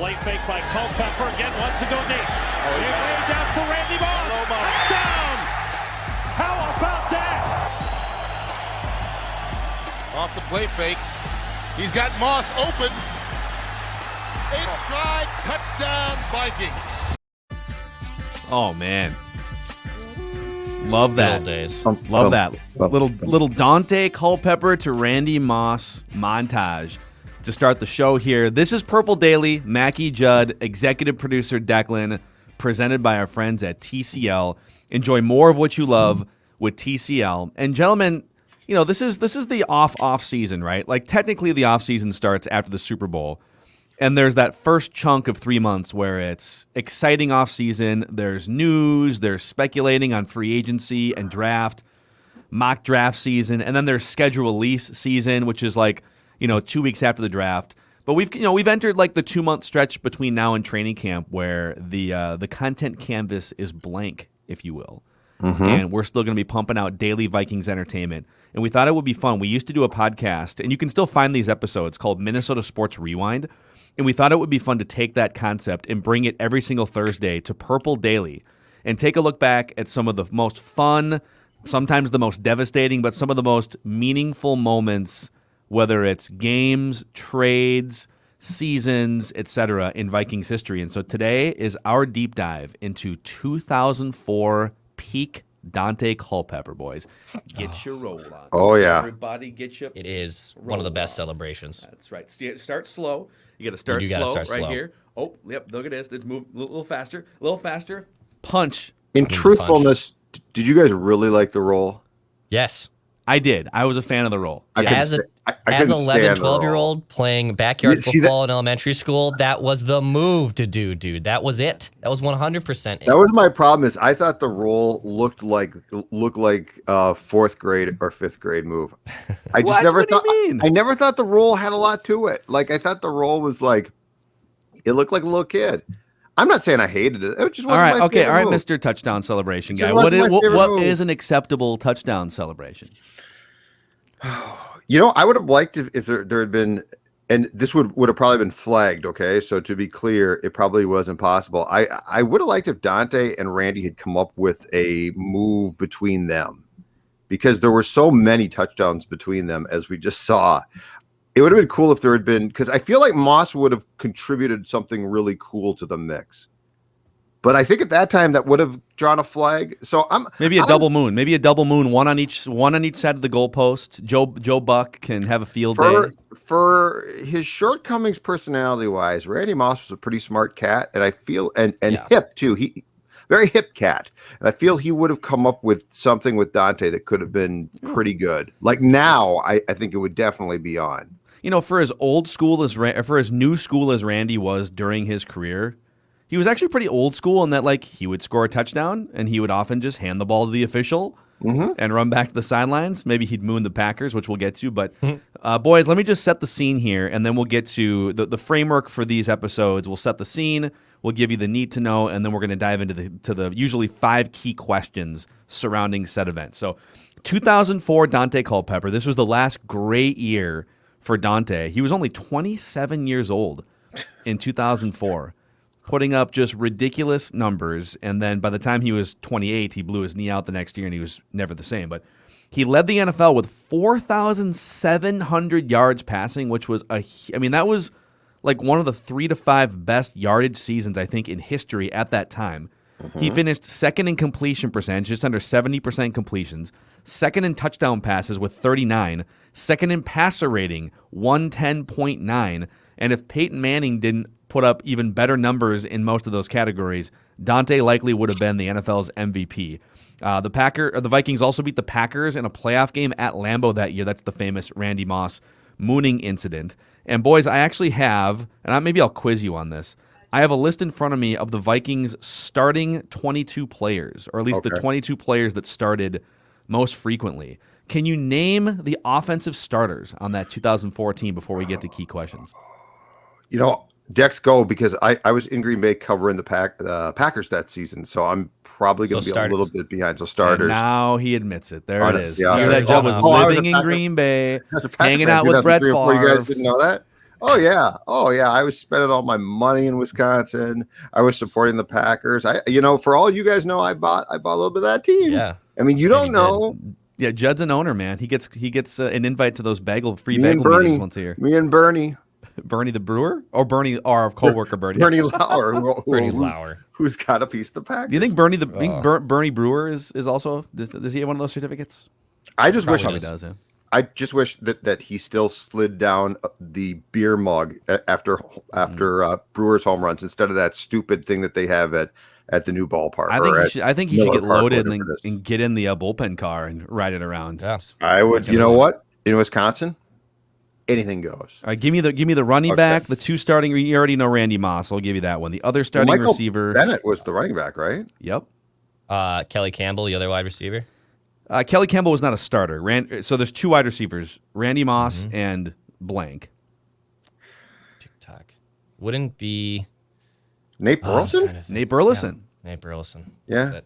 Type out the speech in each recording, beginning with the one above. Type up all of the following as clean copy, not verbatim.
Play fake by Culpepper. Again, wants to go deep. Way down for Randy Moss. Touchdown! How about that? Off the play fake. He's got Moss open. 8-stride touchdown Vikings. Oh, man. Love that. Old days. Love that. Little Daunte Culpepper to Randy Moss montage to start the show here. This is Purple Daily. Mackey Judd, executive producer Declan, presented by our friends at TCL. Enjoy more of what you love with TCL. And gentlemen, you know, this is the off season, right? Like technically the off season starts after the Super Bowl. And there's that first chunk of 3 months where it's exciting off season. There's news, there's speculating on free agency and draft, mock draft season, and then there's schedule release season, which is like, 2 weeks after the draft. But we've entered like the 2 month stretch between now and training camp where the content canvas is blank, if you will. Mm-hmm. And we're still going to be pumping out daily Vikings entertainment. And we thought it would be fun. We used to do a podcast, and you can still find these episodes called Minnesota Sports Rewind. And we thought it would be fun to take that concept and bring it every single Thursday to Purple Daily and take a look back at some of the most fun, sometimes the most devastating, but some of the most meaningful moments, whether it's games, trades, seasons, etc., in Vikings history. And so today is our deep dive into 2004 peak Dante Culpepper, boys. Get your roll on. Oh, yeah. Everybody get your It is one of the best celebrations. That's right. Start slow. You got to start slow right slow. Here. Oh, yep. Look at this. Let's move a little faster. A little faster. Punch. In truthfulness, did you guys really like the role? Yes. I did. I was a fan of the role. As an 11, 12-year-old playing backyard football in elementary school, that was the move to do, dude. That was it. That was 100% it. That was my problem. Is I thought the role looked like fourth grade or fifth grade move. I just never thought. I never thought the role had a lot to it. Like I thought the role was like, it looked like a little kid. I'm not saying I hated it. It just wasn't all right. Okay. All right, move. Mr. Touchdown Celebration guy. What is an acceptable touchdown celebration? I would have liked if there had been, and this would have probably been flagged. Okay, so to be clear, it probably wasn't possible. I would have liked if Dante and Randy had come up with a move between them, because there were so many touchdowns between them, as we just saw. It would have been cool if there had been, because I feel like Moss would have contributed something really cool to the mix. But I think at that time that would have drawn a flag. So maybe a double moon, one on each side of the goalpost. Joe Buck can have a field day. For his shortcomings personality wise, Randy Moss was a pretty smart cat, and I feel and hip too. He very hip cat, and I feel he would have come up with something with Dante that could have been pretty good. Like now, I think it would definitely be on. For as old school as for as new school as Randy was during his career, he was actually pretty old school in that, like, he would score a touchdown and he would often just hand the ball to the official and run back to the sidelines. Maybe he'd moon the Packers, which we'll get to. But, boys, let me just set the scene here, and then we'll get to the framework for these episodes. We'll set the scene. We'll give you the need to know, and then we're going to dive into the usually 5 key questions surrounding said event. So 2004 Dante Culpepper. This was the last great year for Dante. He was only 27 years old in 2004. Putting up just ridiculous numbers, and then by the time he was 28, he blew his knee out the next year, and he was never the same. But he led the NFL with 4,700 yards passing, which was that was like one of the 3 to 5 best yardage seasons, I think, in history at that time. He finished second in completion percentage, just under 70% completions, second in touchdown passes with 39, second in passer rating, 110.9, and if Peyton Manning didn't put up even better numbers in most of those categories, Dante likely would have been the NFL's MVP. The Vikings also beat the Packers in a playoff game at Lambeau that year. That's the famous Randy Moss mooning incident. And boys, I actually have, and maybe I'll quiz you on this, I have a list in front of me of the Vikings starting 22 players, or at least the 22 players that started most frequently. Can you name the offensive starters on that 2004 team before we get to key questions? Dex, go, because I was in Green Bay covering the Packers that season, so I'm probably going to be a little bit behind. So starters. And now he admits it. There it is. Yeah. That job was living in Green Bay, hanging out with Brett Favre. You guys didn't know that? Oh yeah. I was spending all my money in Wisconsin. I was supporting the Packers. For all you guys know, I bought a little bit of that team. Yeah. I mean, you don't know. Yeah, Judd's an owner, man. He gets an invite to those free Me and bagel meetings Bernie. once a year. Me and Bernie. Bernie the brewer, or Bernie, our coworker Bernie. Bernie Lauer. Who's got a piece of the Packers? Do you think Bernie Brewer is also does he have one of those certificates? I just wish Probably does. Yeah. I just wish that he still slid down the beer mug after Brewers home runs instead of that stupid thing that they have at the new ballpark. I think he should get loaded and get in the bullpen car and ride it around. Yeah. I would. You know what? In Wisconsin, anything goes. All right, give me the running back, the two starting. You already know Randy Moss. I'll give you that one. The other starting receiver, Bennett was the running back, right? Yep. Kelly Campbell, the other wide receiver. Kelly Campbell was not a starter. So there's two wide receivers, Randy Moss and blank. TikTok. Wouldn't be Nate Burleson? Nate Burleson. Yeah, Nate Burleson. Yeah.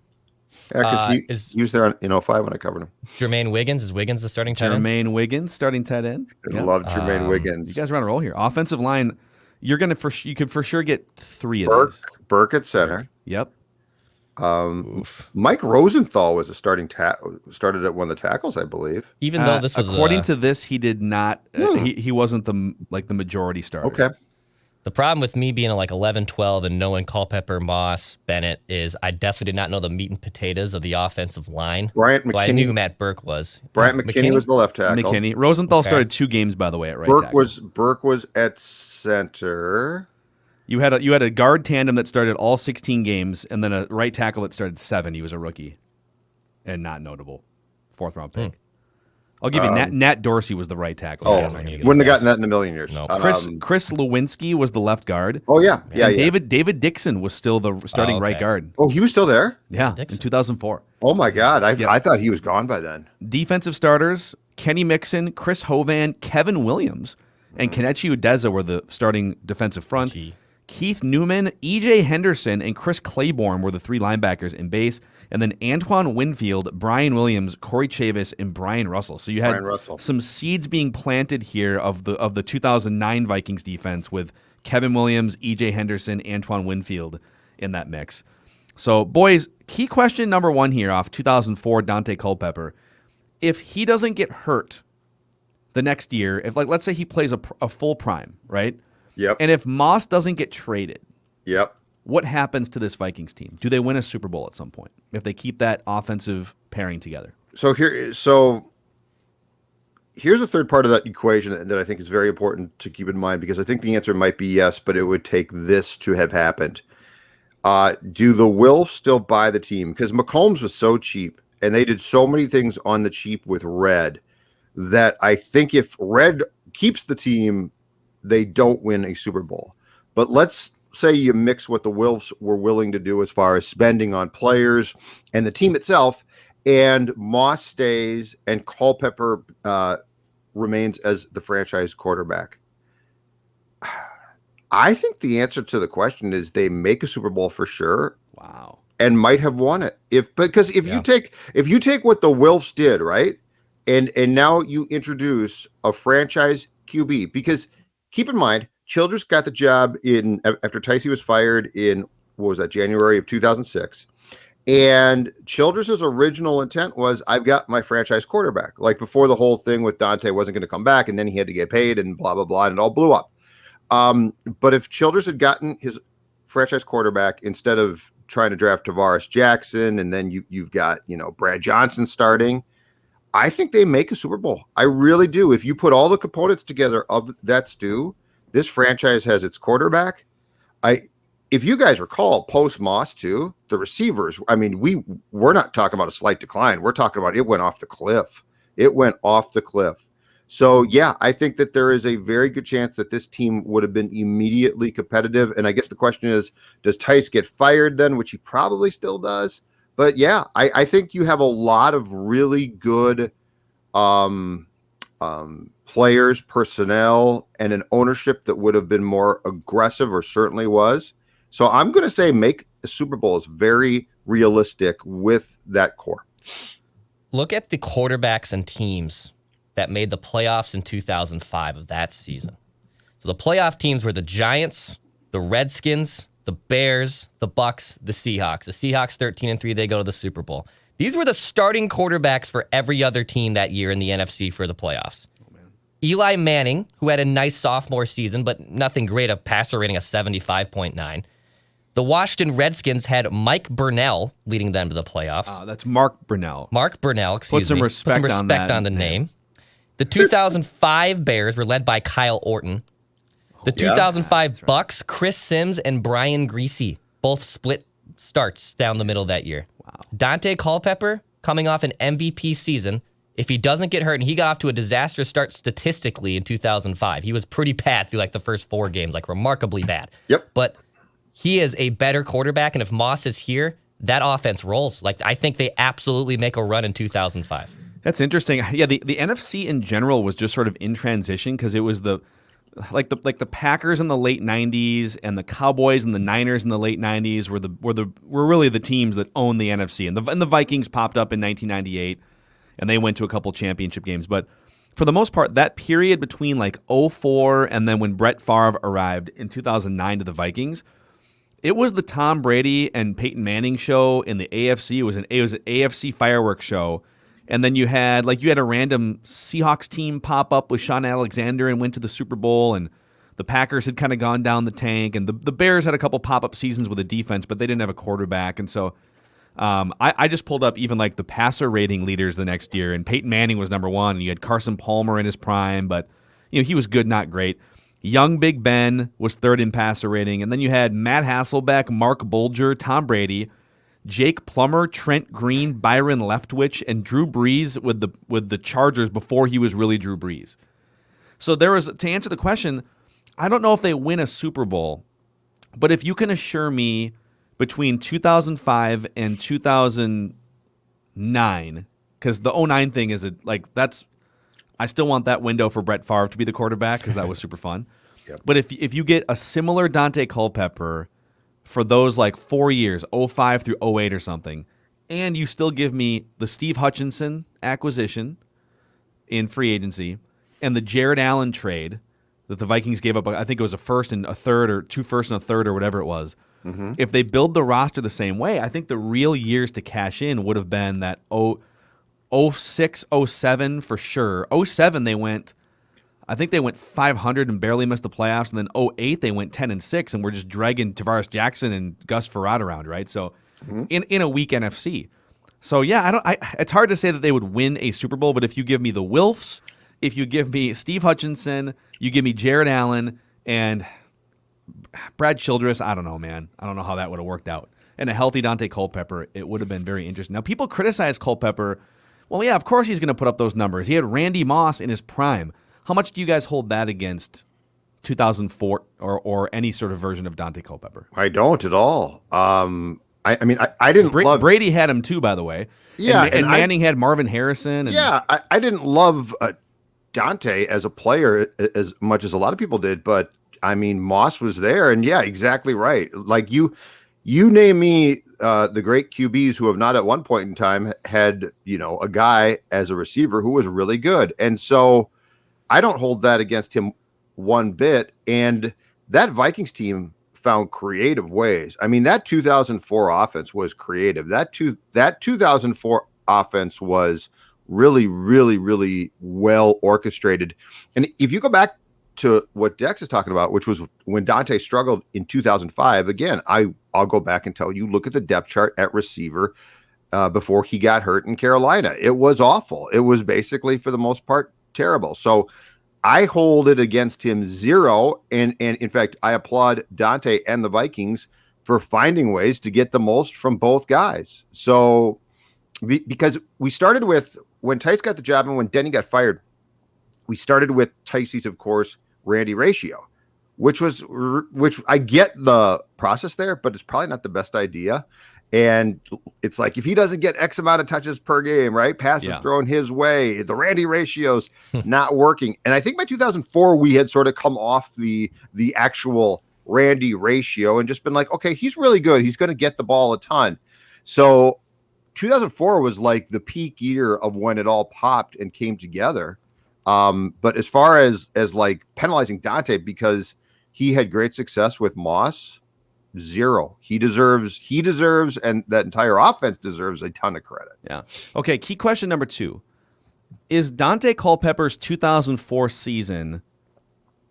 Because he was there in 05 when I covered him. Jermaine Wiggins. Is Wiggins the starting tight end? Jermaine Wiggins, starting tight end. I love Jermaine Wiggins. You guys are on a roll here. Offensive line, you could for sure get three of these. Burke at center. Yep. Mike Rosenthal was a started at one of the tackles, I believe. Even though this was according to this, he did not. He wasn't the majority starter. Okay. The problem with me being like 11, 12 and knowing Culpepper, Moss, Bennett is I definitely did not know the meat and potatoes of the offensive line. Bryant McKinney. So I knew who Matt Burke was. Bryant McKinney was the left tackle. McKinney. Rosenthal started 2 games, by the way, at right tackle. Burke was at center. You had a guard tandem that started all 16 games, and then a right tackle that started 7. He was a rookie, and not notable. 4th round pick. I'll give you Nat Dorsey was the right tackle. Wouldn't have gotten that in a million years. No. Chris Lewinsky was the left guard. Oh yeah, David Dixon was still the starting right guard. Oh, he was still there. Yeah, in 2004. Oh my God, I thought he was gone by then. Defensive starters: Kenny Mixon, Chris Hovan, Kevin Williams, and Kenichi Udeza were the starting defensive front. Keith Newman, E.J. Henderson, and Chris Claiborne were the 3 linebackers in base. And then Antoine Winfield, Brian Williams, Corey Chavis, and Brian Russell. So you had some seeds being planted here of the 2009 Vikings defense with Kevin Williams, E.J. Henderson, Antoine Winfield in that mix. So, boys, key question number 1 here off 2004 Daunte Culpepper. If he doesn't get hurt the next year, if let's say he plays a full prime, right? Yep. And if Moss doesn't get traded, what happens to this Vikings team? Do they win a Super Bowl at some point if they keep that offensive pairing together? So here's a third part of that equation that I think is very important to keep in mind, because I think the answer might be yes, but it would take this to have happened. Do the Wilfs still buy the team? Because McCombs was so cheap, and they did so many things on the cheap with Red, that I think if Red keeps the team, they don't win a Super Bowl. But let's say you mix what the Wilfs were willing to do as far as spending on players and the team itself, and Moss stays and Culpepper remains as the franchise quarterback. I think the answer to the question is they make a Super Bowl for sure. Wow. And might have won it. If you take what the Wilfs did, right? And now you introduce a franchise QB, because keep in mind, Childress got the job after Ticey was fired in, what was that, January of 2006. And Childress's original intent was, I've got my franchise quarterback. Like before the whole thing with Dante wasn't going to come back, and then he had to get paid and blah, blah, blah, and it all blew up. But if Childress had gotten his franchise quarterback instead of trying to draft Tavares Jackson, and then you've got, Brad Johnson starting, I think they make a Super Bowl. I really do. If you put all the components together of that stew, this franchise has its quarterback. If you guys recall, post Moss too, the receivers, I mean, we're not talking about a slight decline. We're talking about it went off the cliff. It went off the cliff. So, yeah, I think that there is a very good chance that this team would have been immediately competitive. And I guess the question is, does Tice get fired then, which he probably still does? But, yeah, I think you have a lot of really good players, personnel, and an ownership that would have been more aggressive, or certainly was. So I'm going to say make a Super Bowl is very realistic with that core. Look at the quarterbacks and teams that made the playoffs in 2005 of that season. So So the playoff teams were the Giants, the Redskins, the Bears, the Bucks, the Seahawks. The Seahawks 13-3, they go to the Super Bowl. These were the starting quarterbacks for every other team that year in the NFC for the playoffs. Eli Manning, who had a nice sophomore season, but nothing great, a passer rating of 75.9. The Washington Redskins had Mike Burnell leading them to the playoffs. That's Mark Burnell. Mark Burnell, excuse me. Put some respect on the name. The 2005 Bears were led by Kyle Orton. The 2005 Bucks, Chris Sims and Brian Griese, both split starts down the middle that year. Wow. Dante Culpepper, coming off an MVP season. If he doesn't get hurt, and he got off to a disastrous start statistically in 2005. He was pretty bad through like the first 4 games, like remarkably bad. Yep. But he is a better quarterback, and if Moss is here, that offense rolls. Like, I think they absolutely make a run in 2005. That's interesting. Yeah, the NFC in general was just sort of in transition because it was the Packers in the late 90s and the Cowboys and the Niners in the late 90s were really the teams that owned the NFC. And the Vikings popped up in 1998 and they went to a couple championship games. But for the most part, that period between like 2004 and then when Brett Favre arrived in 2009 to the Vikings, it was the Tom Brady and Peyton Manning show in the AFC. It was an AFC fireworks show. And then you had a random Seahawks team pop up with Sean Alexander and went to the Super Bowl, and the Packers had kind of gone down the tank, and the Bears had a couple pop-up seasons with a defense, but they didn't have a quarterback. And so I just pulled up even like the passer rating leaders the next year, and Peyton Manning was number 1, and you had Carson Palmer in his prime, but he was good, not great. Young Big Ben was 3rd in passer rating, and then you had Matt Hasselbeck, Mark Bulger, Tom Brady, Jake Plummer, Trent Green, Byron Leftwich, and Drew Brees with the Chargers before he was really Drew Brees. So to answer the question, I don't know if they win a Super Bowl, but if you can assure me between 2005 and 2009, because the 2009 thing is I still want that window for Brett Favre to be the quarterback because that was super fun. Yep. But if you get a similar Daunte Culpepper for those like 4 years, 05 through 08 or something, and you still give me the Steve Hutchinson acquisition in free agency and the Jared Allen trade that the Vikings gave up, I think it was a first and a third or 2 firsts and a third or whatever it was. Mm-hmm. If they build the roster the same way, I think the real years to cash in would have been that 06, 07 for sure. 07 they went 500 and barely missed the playoffs, and then 08 they went 10-6, and we're just dragging Tavares Jackson and Gus Frerotte around, right? So in a weak NFC. So yeah, it's hard to say that they would win a Super Bowl, but if you give me the Wilfs, if you give me Steve Hutchinson, you give me Jared Allen and Brad Childress, I don't know, man. I don't know how that would have worked out. And a healthy Daunte Culpepper, it would have been very interesting. Now, people criticize Culpepper. Well, yeah, of course he's going to put up those numbers. He had Randy Moss in his prime. How much do you guys hold that against 2004 or any sort of version of Daunte Culpepper? I don't at all. I didn't love... Brady had him too, by the way. Yeah. And Manning had Marvin Harrison. I didn't love Daunte as a player as much as a lot of people did, but I mean, Moss was there, and yeah, exactly right. Like you name me the great QBs who have not at one point in time had, a guy as a receiver who was really good. And so I don't hold that against him one bit. And that Vikings team found creative ways. I mean, that 2004 offense was creative. That 2004 offense was really, really, really well orchestrated. And if you go back to what Dex is talking about, which was when Daunte struggled in 2005, again, I'll go back and tell you, look at the depth chart at receiver before he got hurt in Carolina. It was awful. It was basically, for the most part, terrible. So I hold it against him 0. And in fact, I applaud Daunte and the Vikings for finding ways to get the most from both guys. So because we started with, when Tice got the job and when Denny got fired, we started with Tice's, of course, Randy ratio, which I get the process there, but it's probably not the best idea. And it's like, if he doesn't get X amount of touches per game, right? Passes thrown his way, the Randy ratio's not working. And I think by 2004, we had sort of come off the actual Randy ratio and just been like, okay, he's really good. He's going to get the ball a ton. So 2004 was like the peak year of when it all popped and came together. But as far as like penalizing Dante because he had great success with Moss, zero. He deserves, and that entire offense deserves a ton of credit. Yeah. Okay. Key question number 2: is Dante Culpepper's 2004 season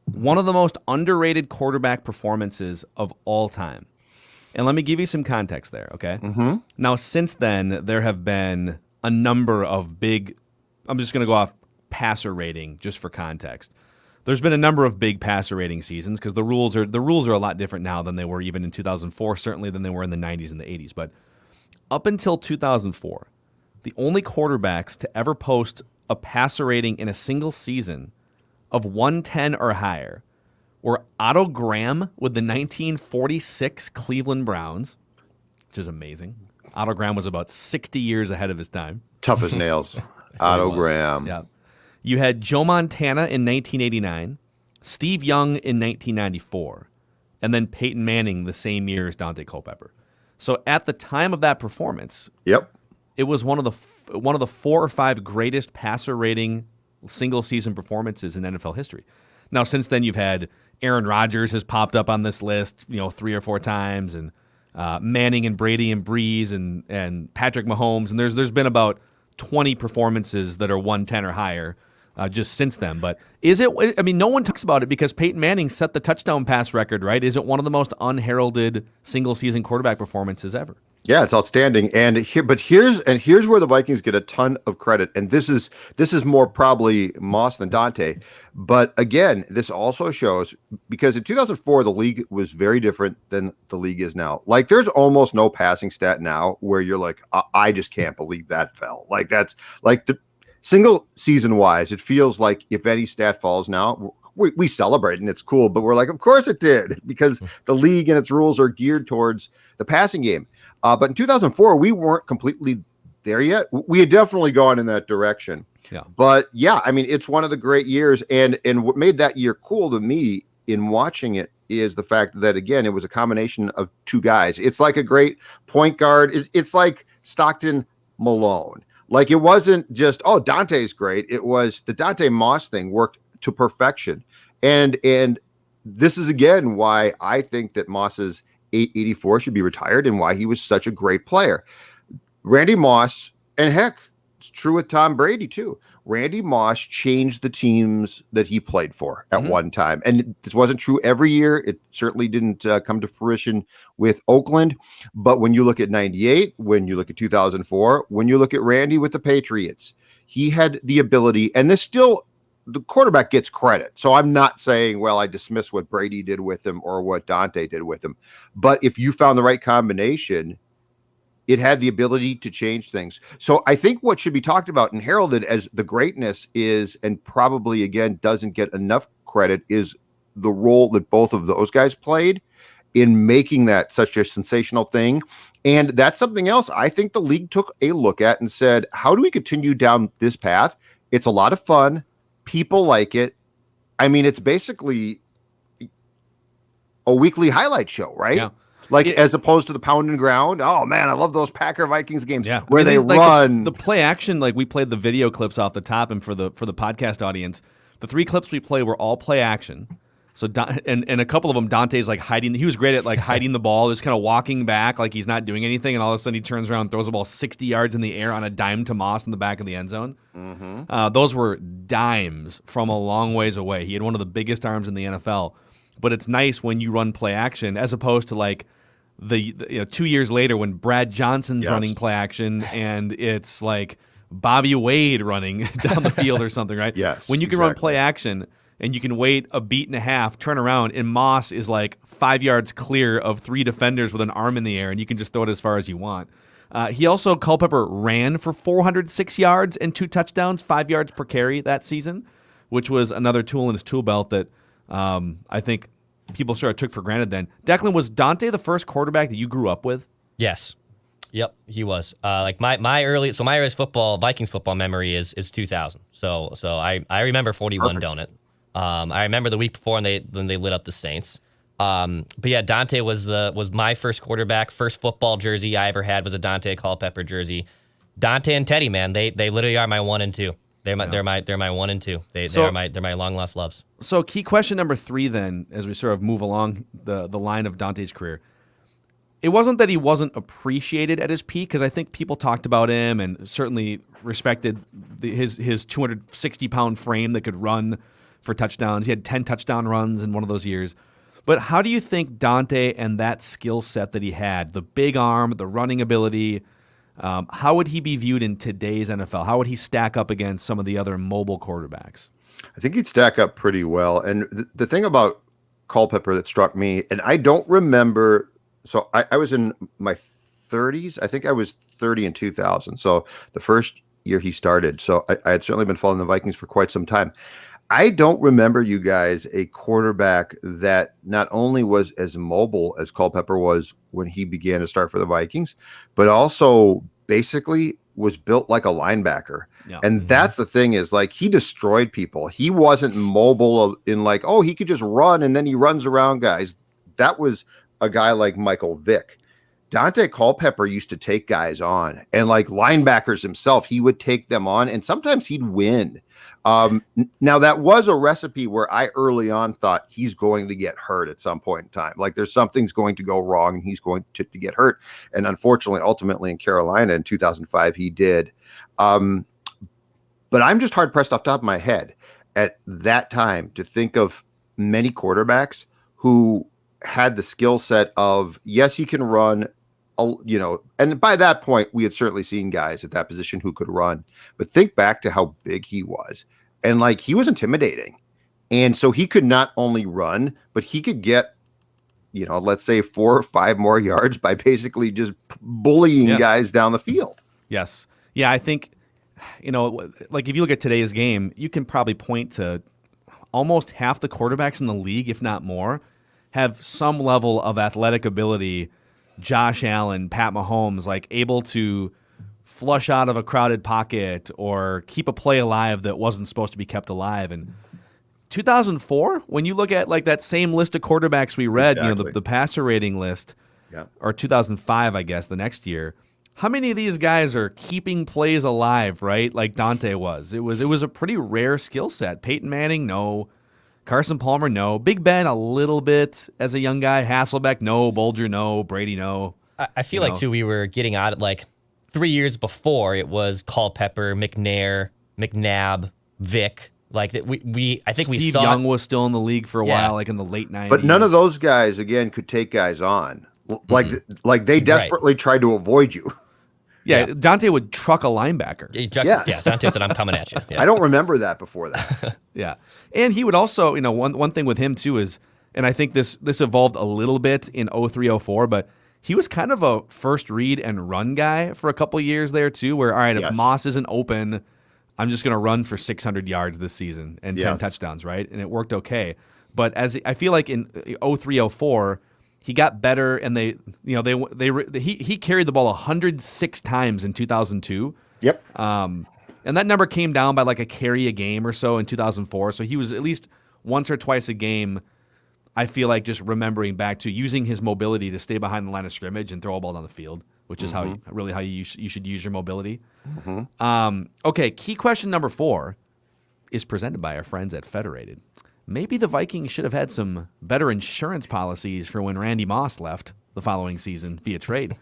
one of the most underrated quarterback performances of all time? And let me give you some context there, okay? Mm-hmm. Now, since then, there have been a number of big, I'm just going to go off passer rating just for context. There's been a number of big passer rating seasons because the rules are a lot different now than they were even in 2004, certainly than they were in the 90s and the 80s. But up until 2004, the only quarterbacks to ever post a passer rating in a single season of 110 or higher were Otto Graham with the 1946 Cleveland Browns, which is amazing. Otto Graham was about 60 years ahead of his time. Tough as nails. Otto Graham. Yeah. You had Joe Montana in 1989, Steve Young in 1994, and then Peyton Manning the same year as Daunte Culpepper. So at the time of that performance, Yep. it was one of the 4 or 5 greatest passer rating single season performances in NFL history. Now, since then, you've had Aaron Rodgers has popped up on this list, 3 or 4 times, and Manning and Brady and Breeze and Patrick Mahomes, and there's been about 20 performances that are 110 or higher just since then. But is it? I mean, no one talks about it because Peyton Manning set the touchdown pass record, right? Is it one of the most unheralded single season quarterback performances ever? Yeah, it's outstanding. And here's where the Vikings get a ton of credit. And this is more probably Moss than Dante. But again, this also shows because in 2004 the league was very different than the league is now. Like there's almost no passing stat now where you're like, I just can't believe that fell. Like that's like the single season wise, it feels like if any stat falls now, we celebrate and it's cool, but we're like, of course it did, because the league and its rules are geared towards the passing game. But in 2004, we weren't completely there yet. We had definitely gone in that direction. Yeah. But yeah, I mean, it's one of the great years. And what made that year cool to me in watching it is the fact that, again, it was a combination of 2 guys. It's like a great point guard. It's like Stockton Malone. Like it wasn't just, oh, Dante's great. It was the Dante Moss thing worked to perfection. And this is, again, why I think that Moss's 884 should be retired and why he was such a great player. Randy Moss, and heck, it's true with Tom Brady too. Randy Moss changed the teams that he played for at one time. And this wasn't true every year. It certainly didn't come to fruition with Oakland. But when you look at 98, when you look at 2004, when you look at Randy with the Patriots, he had the ability, and this still, the quarterback gets credit. So I'm not saying, well, I dismiss what Brady did with him or what Dante did with him. But if you found the right combination, it had the ability to change things. So I think what should be talked about and heralded as the greatness is, and probably, again, doesn't get enough credit, is the role that both of those guys played in making that such a sensational thing. And that's something else I think the league took a look at and said, how do we continue down this path? It's a lot of fun. People like it. I mean, it's basically a weekly highlight show, right? Yeah. Like as opposed to the pound and ground. Oh man, I love those Packer Vikings games where they like run the play action. Like we played the video clips off the top, and for the podcast audience, the 3 clips we play were all play action. So and a couple of them, Dante's like hiding. He was great at like hiding the ball, just kind of walking back like he's not doing anything, and all of a sudden he turns around, and throws the ball 60 yards in the air on a dime to Moss in the back of the end zone. Those were dimes from a long ways away. He had one of the biggest arms in the NFL. But it's nice when you run play action as opposed to like the 2 years later when Brad Johnson's running play action and it's like Bobby Wade running down the field or something, right? Yes. When you can run play action and you can wait a beat and a half, turn around, and Moss is like 5 yards clear of 3 defenders with an arm in the air, and you can just throw it as far as you want. He also, Culpepper, ran for 406 yards and 2 touchdowns, 5 yards per carry that season, which was another tool in his tool belt that I think people sort of took for granted then. Declan, was Dante the first quarterback that you grew up with? Yes. Yep, he was. Like my earliest Vikings football memory is 2000. So I remember 41 Donut. I remember the week before when they lit up the Saints. But yeah, Dante was my first quarterback. First football jersey I ever had was a Daunte Culpepper jersey. Dante and Teddy, man, they literally are my 1 and 2. They're my 1 and 2. They're my long lost loves. So key question number 3 then, as we sort of move along the line of Daunte's career. It wasn't that he wasn't appreciated at his peak, because I think people talked about him and certainly respected his 260-pound frame that could run for touchdowns. He had 10 touchdown runs in one of those years. But how do you think Daunte and that skill set that he had, the big arm, the running ability, how would he be viewed in today's NFL? How would he stack up against some of the other mobile quarterbacks? I think he'd stack up pretty well. And the thing about Culpepper that struck me, and I don't remember, so I was in my 30s. I think I was 30 in 2000. So the first year he started. So I had certainly been following the Vikings for quite some time. I don't remember, you guys, a quarterback that not only was as mobile as Culpepper was when he began to start for the Vikings, but also basically was built like a linebacker. Yeah. And that's the thing, is like, he destroyed people. He wasn't mobile in like, oh, he could just run and then he runs around guys. That was a guy like Michael Vick. Daunte Culpepper used to take guys on, and like linebackers himself, he would take them on, and sometimes he'd win. Now that was a recipe where I early on thought he's going to get hurt at some point in time. Like something's going to go wrong and he's going to get hurt. And unfortunately, ultimately in Carolina in 2005, he did. But I'm just hard pressed off the top of my head at that time to think of many quarterbacks who had the skill set of, yes, he can run, and by that point, we had certainly seen guys at that position who could run. But think back to how big he was. And like, he was intimidating. And so he could not only run, but he could get, let's say 4 or 5 more yards by basically just bullying guys down the field. Yes. Yeah, I think, like if you look at today's game, you can probably point to almost half the quarterbacks in the league, if not more, have some level of athletic ability. Josh Allen, Pat Mahomes, like able to flush out of a crowded pocket or keep a play alive that wasn't supposed to be kept alive. And 2004, when you look at like that same list of quarterbacks we read, exactly. The passer rating list, or 2005, I guess, the next year, how many of these guys are keeping plays alive, right? Like Daunte was. It was a pretty rare skill set. Peyton Manning, no. Carson Palmer, no. Big Ben, a little bit as a young guy. Hasselbeck, no. Bolger, no. Brady, no. I feel like, too, we were getting out, like, 3 years before, it was Culpepper, McNair, McNabb, Vick. Like, I think we saw... Steve Young was still in the league for a while, like in the late 90s. But none of those guys, again, could take guys on. Like they desperately tried to avoid you. Yeah, Daunte would truck a linebacker. Yeah, Daunte said, I'm coming at you. Yeah. I don't remember that before that. Yeah. And he would also, one thing with him too is, and I think this evolved a little bit in 03-04, but he was kind of a first read and run guy for a couple of years there too, where, all right, if Moss isn't open, I'm just going to run for 600 yards this season and 10 touchdowns, right? And it worked okay. But as I feel like in 03-04, he got better, and he carried the ball 106 times in 2002. Yep. And that number came down by like a carry a game or so in 2004. So he was at least once or twice a game, I feel like, just remembering back to using his mobility to stay behind the line of scrimmage and throw a ball down the field, which is how you should use your mobility. Okay, key question number 4 is presented by our friends at Federated. Maybe the Vikings should have had some better insurance policies for when Randy Moss left the following season via trade.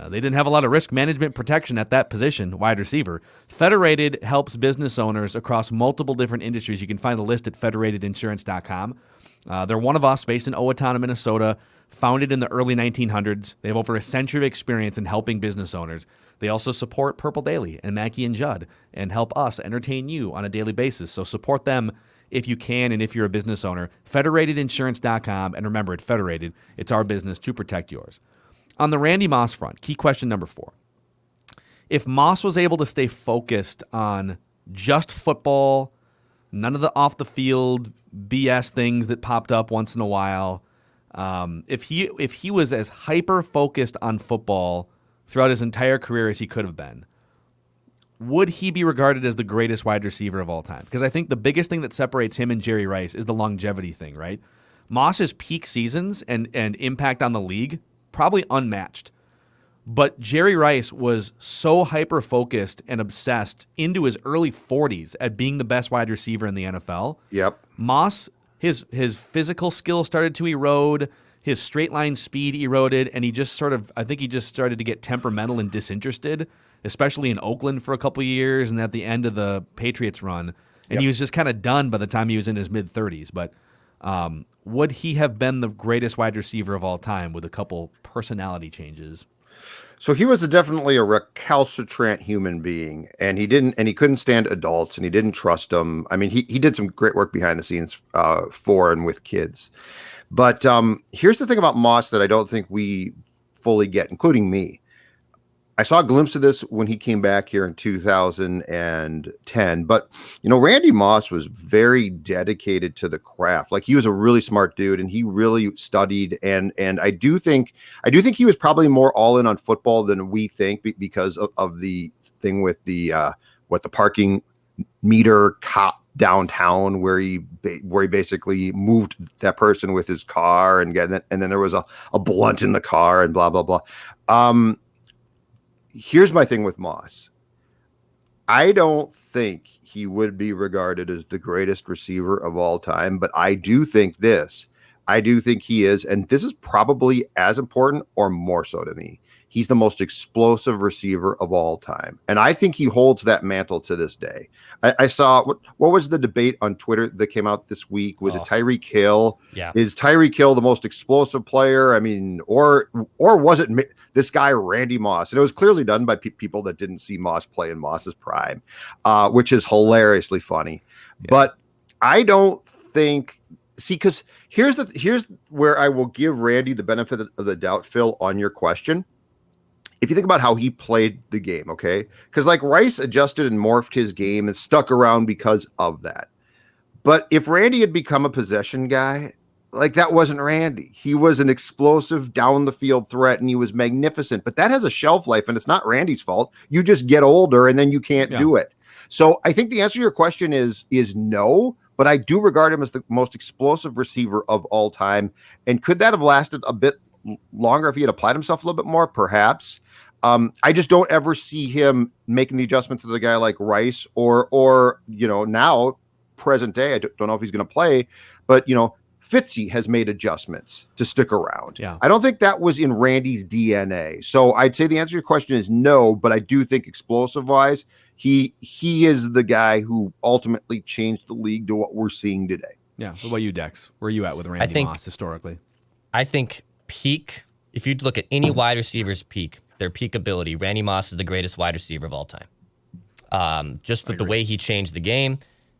They didn't have a lot of risk management protection at that position, wide receiver. Federated helps business owners across multiple different industries. You can find the list at federatedinsurance.com. They're one of us, based in Owatonna, Minnesota, founded in the early 1900s. They have over a century of experience in helping business owners. They also support Purple Daily and Mackey and Judd and help us entertain you on a daily basis. So support them if you can, and if you're a business owner. Federatedinsurance.com. And remember, at Federated, it's our business to protect yours. On the Randy Moss front, key question number 4. If Moss was able to stay focused on just football, none of the off-the-field BS things that popped up once in a while, if he was as hyper-focused on football throughout his entire career as he could have been, would he be regarded as the greatest wide receiver of all time? Because I think the biggest thing that separates him and Jerry Rice is the longevity thing, right? Moss's peak seasons and impact on the league, probably unmatched. But Jerry Rice was so hyper-focused and obsessed into his early 40s at being the best wide receiver in the NFL. Yep. Moss, his physical skill started to erode, his straight line speed eroded, and he just I think he just started to get temperamental and disinterested, especially in Oakland for a couple of years and at the end of the Patriots run. And he was just kind of done by the time he was in his mid-30s. But would he have been the greatest wide receiver of all time with a couple personality changes? So he was definitely a recalcitrant human being, and he couldn't stand adults, and he didn't trust them. I mean, he did some great work behind the scenes for and with kids. But here's the thing about Moss that I don't think we fully get, including me. I saw a glimpse of this when he came back here in 2010, but Randy Moss was very dedicated to the craft. Like, he was a really smart dude, and he really studied. And I do think he was probably more all in on football than we think, because of the thing with the parking meter cop downtown, where he basically moved that person with his car, and then there was a blunt in the car and blah blah blah. Here's my thing with Moss. I don't think he would be regarded as the greatest receiver of all time, but I do think this. I do think he is, and this is probably as important or more so to me. He's the most explosive receiver of all time. And I think he holds that mantle to this day. I saw, what was the debate on Twitter that came out this week? Was it Tyreek Hill? Yeah. Is Tyreek Hill the most explosive player? I mean, or was it this guy, Randy Moss? And it was clearly done by people that didn't see Moss play in Moss's prime, which is hilariously funny. Yeah. But I don't think, because here's where I will give Randy the benefit of the doubt, Phil, on your question. If you think about how he played the game, okay? Because like Rice adjusted and morphed his game and stuck around because of that. But if Randy had become a possession guy, like, that wasn't Randy. He was an explosive down the field threat, and he was magnificent. But that has a shelf life, and it's not Randy's fault. You just get older, and then you can't do it. So I think the answer to your question is no, but I do regard him as the most explosive receiver of all time. And could that have lasted a bit longer if he had applied himself a little bit more? Perhaps. I just don't ever see him making the adjustments to the guy like Rice or now present day. I don't know if he's going to play, but Fitzy has made adjustments to stick around. Yeah. I don't think that was in Randy's DNA. So I'd say the answer to your question is no, but I do think explosive wise, he is the guy who ultimately changed the league to what we're seeing today. Yeah. What about you, Dex? Where are you at with Randy Moss historically? I think peak, if you look at any wide receiver's peak, their peak ability, Randy Moss is the greatest wide receiver of all time. Just the way he changed the game,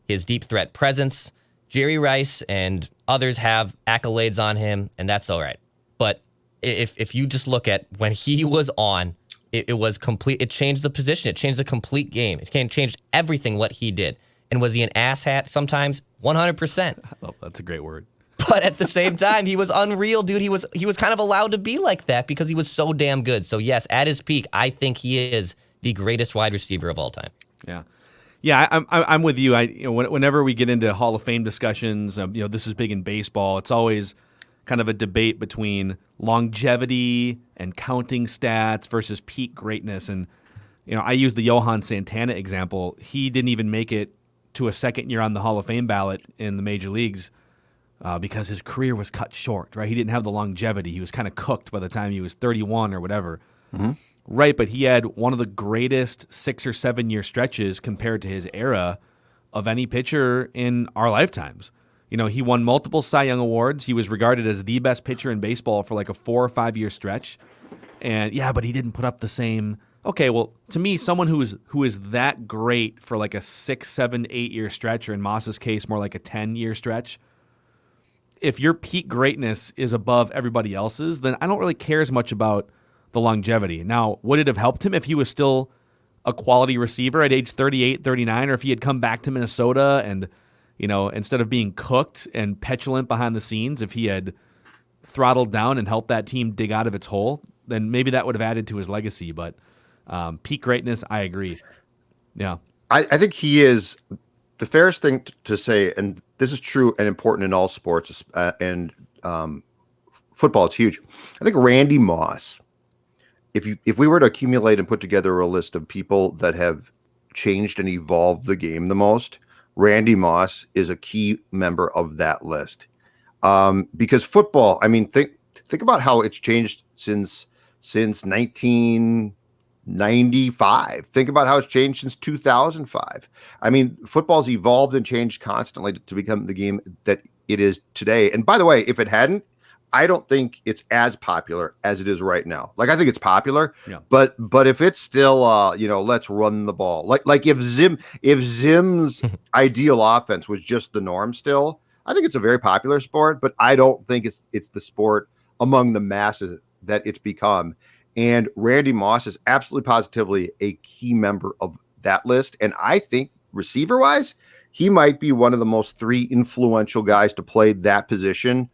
his deep threat presence. Jerry Rice and others have accolades on him, and that's all right. But if you just look at when he was on, it was complete. It changed the position. It changed the complete game. It changed everything what he did. And was he an asshat sometimes? 100%. Oh, that's a great word. But at the same time, he was unreal, dude. He was kind of allowed to be like that because he was so damn good. So yes, at his peak, I think he is the greatest wide receiver of all time. Yeah. Yeah, I'm with you. Whenever we get into Hall of Fame discussions, this is big in baseball. It's always kind of a debate between longevity and counting stats versus peak greatness. And I use the Johan Santana example. He didn't even make it to a second year on the Hall of Fame ballot in the major leagues because his career was cut short. Right? He didn't have the longevity. He was kind of cooked by the time he was 31 or whatever. Mm-hmm. Right, but he had one of the greatest 6 or 7 year stretches compared to his era of any pitcher in our lifetimes. He won multiple Cy Young awards. He was regarded as the best pitcher in baseball for like a 4 or 5 year stretch. And yeah, but he didn't put up the same. Okay, well, to me, someone who is that great for like a 6, 7, 8 year stretch, or in Moss's case, more like a 10-year stretch, if your peak greatness is above everybody else's, then I don't really care as much about the longevity. Now, would it have helped him if he was still a quality receiver at age 38, 39, or if he had come back to Minnesota and, instead of being cooked and petulant behind the scenes, if he had throttled down and helped that team dig out of its hole, then maybe that would have added to his legacy. But peak greatness, I agree. Yeah. I think he is the fairest thing to say, and this is true and important in all sports, and football, it's huge. I think Randy Moss if we were to accumulate and put together a list of people that have changed and evolved the game the most, Randy Moss is a key member of that list. Because football, I mean, think about how it's changed since 1995. Think about how it's changed since 2005. I mean, football's evolved and changed constantly to become the game that it is today. And by the way, if it hadn't, I don't think it's as popular as it is right now. Like, I think it's popular, but if it's still, let's run the ball. Like if Zim's ideal offense was just the norm still, I think it's a very popular sport, but I don't think it's the sport among the masses that it's become. And Randy Moss is absolutely positively a key member of that list. And I think receiver-wise, he might be one of the most 3 influential guys to play that position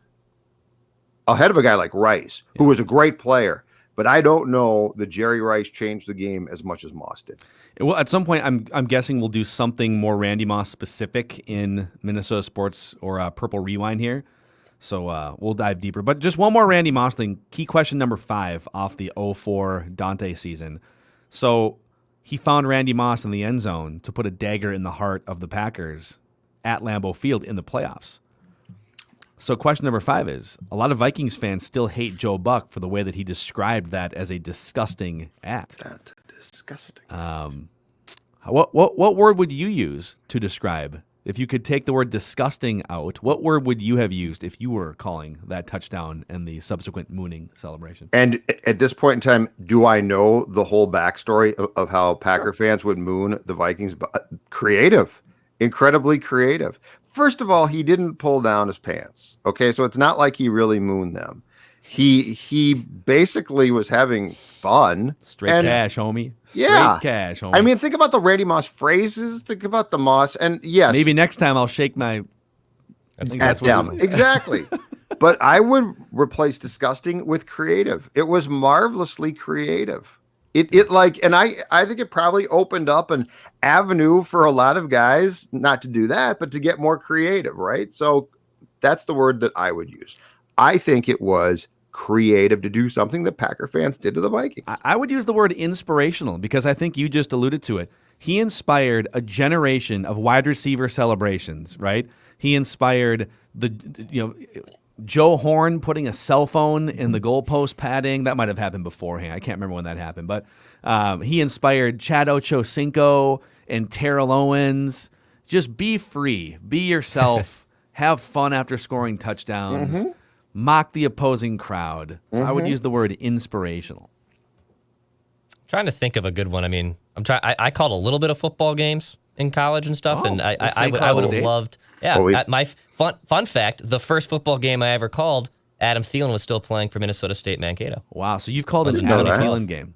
ahead of a guy like Rice, who was a great player. But I don't know that Jerry Rice changed the game as much as Moss did. Well, at some point, I'm guessing we'll do something more Randy Moss specific in Minnesota sports or Purple Rewind here. So we'll dive deeper. But just one more Randy Moss thing. Key question number 5 off the 04 Daunte season. So he found Randy Moss in the end zone to put a dagger in the heart of the Packers at Lambeau Field in the playoffs. So question number 5 is, a lot of Vikings fans still hate Joe Buck for the way that he described that as a disgusting act. That's disgusting. What word would you use to describe? If you could take the word disgusting out, what word would you have used if you were calling that touchdown and the subsequent mooning celebration? And at this point in time, do I know the whole backstory of how Packer fans would moon the Vikings? Creative, incredibly creative. First of all, he didn't pull down his pants. Okay, so it's not like he really mooned them. He basically was having fun. Straight cash, homie. Straight cash, homie. I mean, think about the Randy Moss phrases. Think about the Moss. And yes. Maybe next time I'll shake my... I think that's what exactly. But I would replace disgusting with creative. It was marvelously creative. It like, and I think it probably opened up an avenue for a lot of guys not to do that, but to get more creative, right? So that's the word that I would use. I think it was creative to do something that Packer fans did to the Vikings. I would use the word inspirational because I think you just alluded to it. He inspired a generation of wide receiver celebrations, right? He inspired Joe Horn putting a cell phone in the goalpost padding. That might have happened beforehand. I can't remember when that happened. But he inspired Chad Ochocinco and Terrell Owens. Just be free. Be yourself. Have fun after scoring touchdowns. Mm-hmm. Mock the opposing crowd. So I would use the word inspirational. Trying to think of a good one. I mean, I called a little bit of football games in college and stuff, and I would have loved. Yeah, my fun fact: the first football game I ever called, Adam Thielen was still playing for Minnesota State Mankato. Wow! So you've called an Adam Thielen game.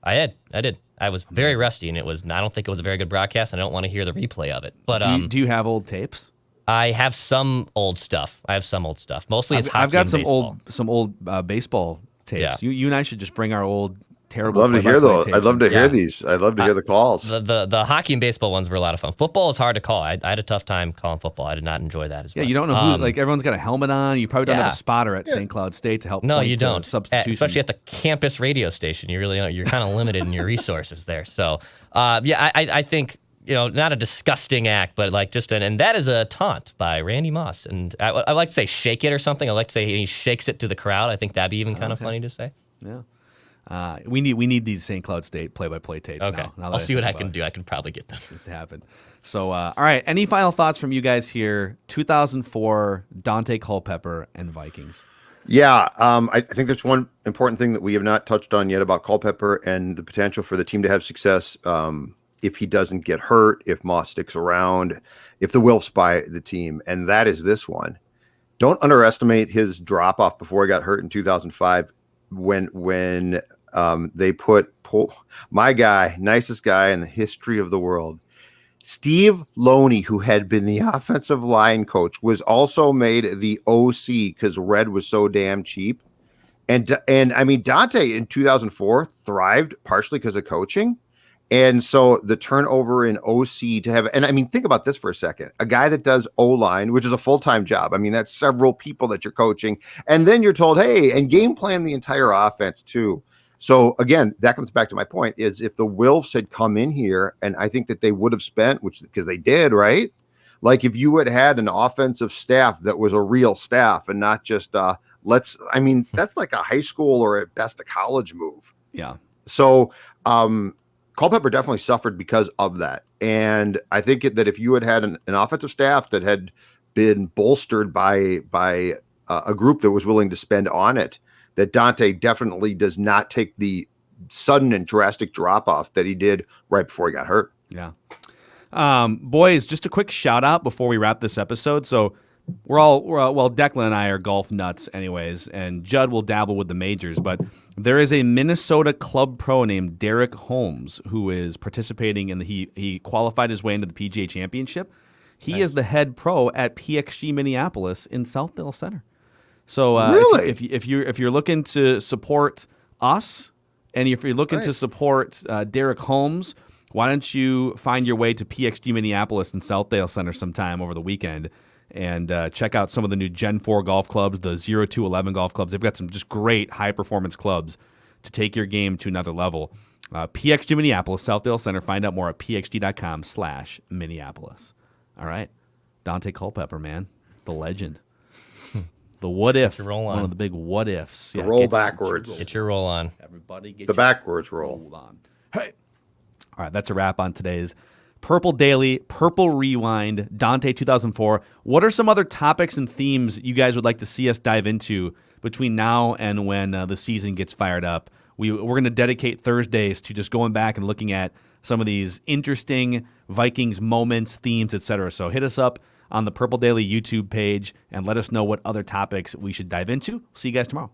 I did. I was very rusty, and I don't think it was a very good broadcast, and I don't want to hear the replay of it. But do you have old tapes? I have some old stuff. Mostly it's hockey. I've got and some old baseball tapes. Yeah. You and I should just bring our old terrible. I'd love to hear those. I'd love to hear these. I'd love to hear the calls. The hockey and baseball ones were a lot of fun. Football is hard to call. I had a tough time calling football. I did not enjoy that as much. Yeah, you don't know who. Like everyone's got a helmet on. You probably don't have a spotter at St. Cloud State to help. No, point you don't. Substitutions. Especially at the campus radio station, you really you're kind of limited in your resources there. So, I think. Not a disgusting act, but like and that is a taunt by Randy Moss. And I like to say shake it or something. I like to say he shakes it to the crowd. I think that'd be even kind of funny to say. Yeah. We need these St. Cloud State play-by-play tapes now I'll see what I can do. I can probably get them. Just to happen. So, all right. Any final thoughts from you guys here? 2004, Daunte Culpepper and Vikings. Yeah, I think there's one important thing that we have not touched on yet about Culpepper and the potential for the team to have success if he doesn't get hurt, if Moss sticks around, if the Wilfs buy the team, and that is this one. Don't underestimate his drop-off before he got hurt in 2005 when they put my guy, nicest guy in the history of the world, Steve Loney, who had been the offensive line coach, was also made the OC because Red was so damn cheap. And I mean, Daunte in 2004 thrived partially because of coaching. And so the turnover in OC to have, and I mean, think about this for a second. A guy that does O-line, which is a full-time job. I mean, that's several people that you're coaching. And then you're told, hey, and game plan the entire offense too. So again, that comes back to my point is if the Wilfs had come in here, and I think that they would have spent, which because they did, right? Like if you had had an offensive staff that was a real staff and not just that's like a high school or at best a college move. Yeah. So Culpepper definitely suffered because of that. And I think that if you had had an offensive staff that had been bolstered by a group that was willing to spend on it, that Dante definitely does not take the sudden and drastic drop off that he did right before he got hurt. Yeah. Boys, just a quick shout out before we wrap this episode. So Declan and I are golf nuts anyways, and Judd will dabble with the majors, but there is a Minnesota club pro named Derek Holmes who is participating in he qualified his way into the PGA Championship. He is the head pro at PXG Minneapolis in Southdale Center. So really? if you're looking to support us, and if you're looking to support Derek Holmes, why don't you find your way to PXG Minneapolis in Southdale Center sometime over the weekend and check out some of the new Gen 4 golf clubs, the 0-11 golf clubs. They've got some just great high-performance clubs to take your game to another level. PXG Minneapolis, Southdale Center. Find out more at pxg.com/Minneapolis. All right. Daunte Culpepper, man. The legend. The what if. One of the big what ifs. Yeah, roll backwards. Get your roll on. Everybody get the backwards roll on. Hey. All right, that's a wrap on today's Purple Daily, Purple Rewind, Daunte 2004. What are some other topics and themes you guys would like to see us dive into between now and when the season gets fired up? We're going to dedicate Thursdays to just going back and looking at some of these interesting Vikings moments, themes, etc. So hit us up on the Purple Daily YouTube page and let us know what other topics we should dive into. See you guys tomorrow.